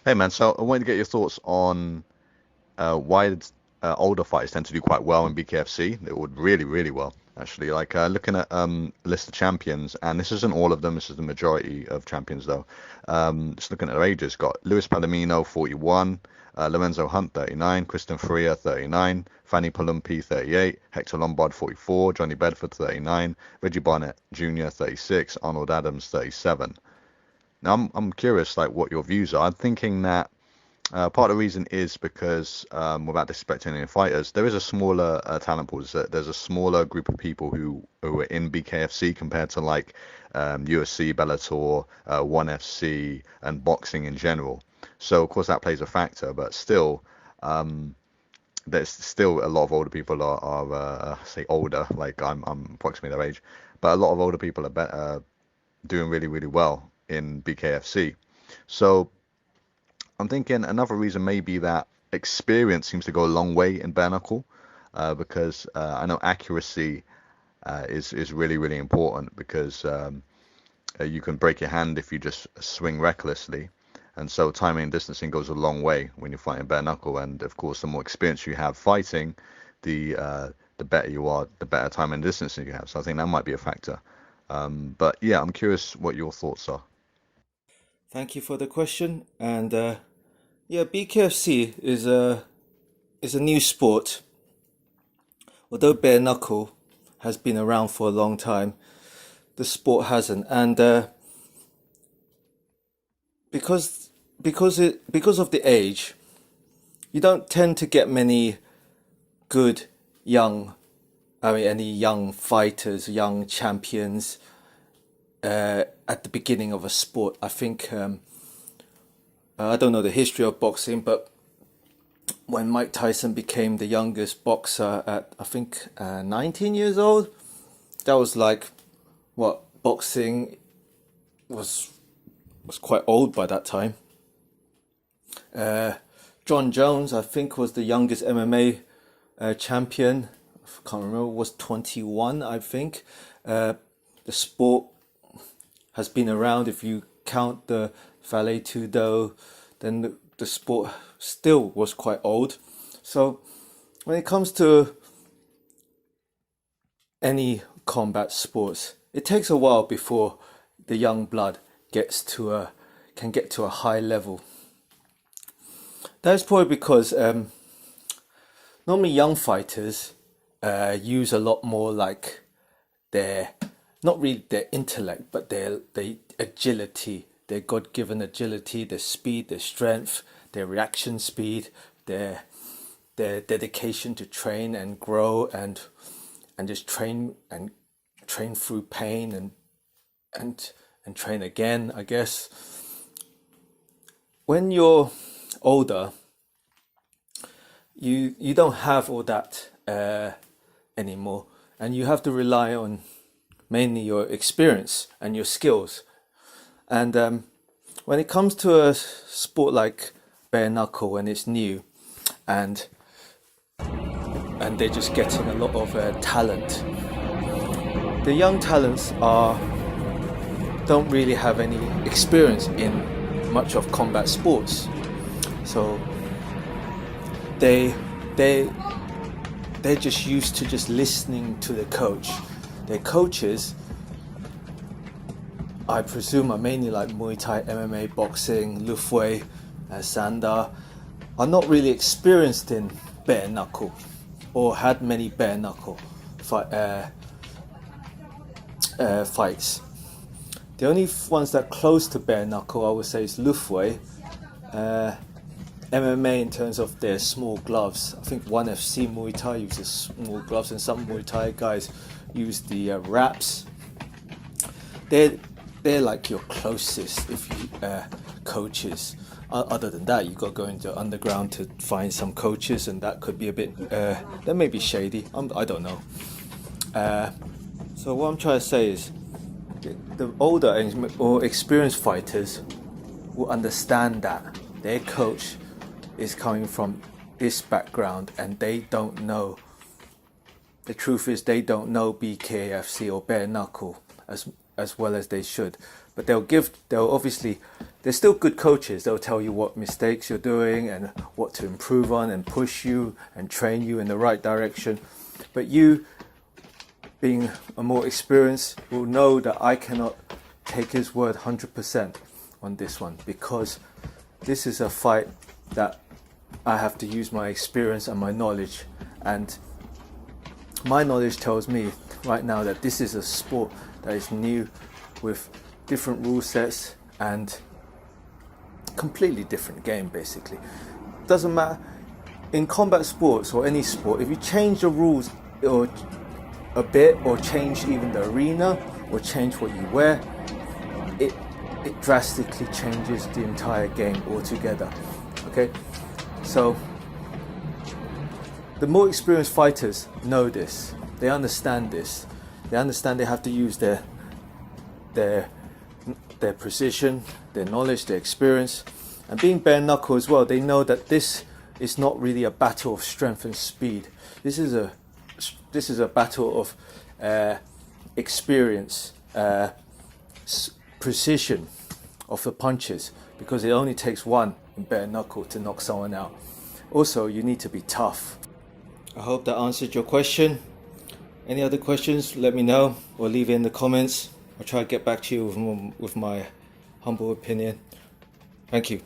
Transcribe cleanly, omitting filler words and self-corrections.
Hey man, so I wanted to get your thoughts on why older fighters tend to do quite well in BKFC. They would really, really well, actually. Like looking at list of champions, and this isn't all of them. This is the majority of champions, though. Just looking at their ages, got Luis Palomino, 41, Lorenzo Hunt, 39, Kristen Freya, 39, Fanny Palumpi, 38, Hector Lombard, 44, Johnny Bedford, 39, Reggie Barnett Jr., 36, Arnold Adams, 37. Now, I'm curious, like, what your views are. I'm thinking that part of the reason is because, without disrespecting any fighters, there is a smaller talent pool. There's a smaller group of people who are in BKFC compared to like UFC, Bellator, ONE FC, and boxing in general. So of course that plays a factor, but still, there's still a lot of older people are say older, like I'm approximately their age, but a lot of older people are doing really really well in BKFC. So I'm thinking another reason may be that experience seems to go a long way in bare knuckle, because I know accuracy is really really important because you can break your hand if you just swing recklessly, and so timing and distancing goes a long way when you're fighting bare knuckle. And of course, the more experience you have fighting, the better you are, the better time and distancing you have. So I think that might be a factor. But yeah, I'm curious what your thoughts are. Thank you for the question. And yeah, BKFC is a new sport. Although bare knuckle has been around for a long time, the sport hasn't. And because of the age, you don't tend to get many good young, any young fighters, young champions at the beginning of a sport. I think I don't know the history of boxing, but when Mike Tyson became the youngest boxer at I think 19 years old, that was like what boxing was was quite old by that time. Uh, John Jones, I think, was the youngest MMA champion. I can't remember, was 21, I think. The sport has been around. If you count the Valet Tudo, then the sport still was quite old. So when it comes to any combat sports, it takes a while before the young blood gets to a can get to a high level. That's probably because normally young fighters use a lot more like their not really their intellect, but their agility, their God-given agility, their speed, their strength, their reaction speed, their their dedication to train and grow and just train through pain and and train again. I guess when you're older, you don't have all that anymore, and you have to rely on mainly your experience and your skills. And when it comes to a sport like bare knuckle, when it's new, and they're just getting a lot of talent, the young talents are don't really have any experience in much of combat sports, so they they they're just used to just listening to the coach. Their coaches, I presume, are mainly like Muay Thai, MMA, boxing, Lufwei, Sanda, are not really experienced in bare knuckle or had many bare knuckle fights. The only ones that are close to bare knuckle, I would say, is Lufwei, MMA in terms of their small gloves. I think ONE FC Muay Thai uses small gloves, and some Muay Thai guys use the wraps. They're they're like your closest if you coaches. Other than that, you got to go into underground to find some coaches, and that could be a bit that may be shady. I don't know. Uh, so what I'm trying to say is, the older and more experienced fighters will understand that their coach is coming from this background, and they don't know. The truth is, they don't know BKFC or bare knuckle as well as they should. But they'll obviously They're still good coaches. They'll tell you what mistakes you're doing and what to improve on and push you and train you in the right direction. But you, being a more experienced, will know that I cannot take his word 100% on this one, because this is a fight that I have to use my experience and my knowledge. And my knowledge tells me right now that this is a sport that is new, with different rule sets and completely different game. Basically, doesn't matter in combat sports or any sport, if you change the rules or a bit, or change even the arena, or change what you wear, it drastically changes the entire game altogether. Okay, so the more experienced fighters know this. They understand this. They understand they have to use their precision, their knowledge, their experience, and being bare knuckle as well. They know that this is not really a battle of strength and speed. This is a battle of experience, precision of the punches, because it only takes one in bare knuckle to knock someone out. Also, you need to be tough. I hope that answered your question. Any other questions, let me know or leave it in the comments. I'll try to get back to you with my humble opinion. Thank you.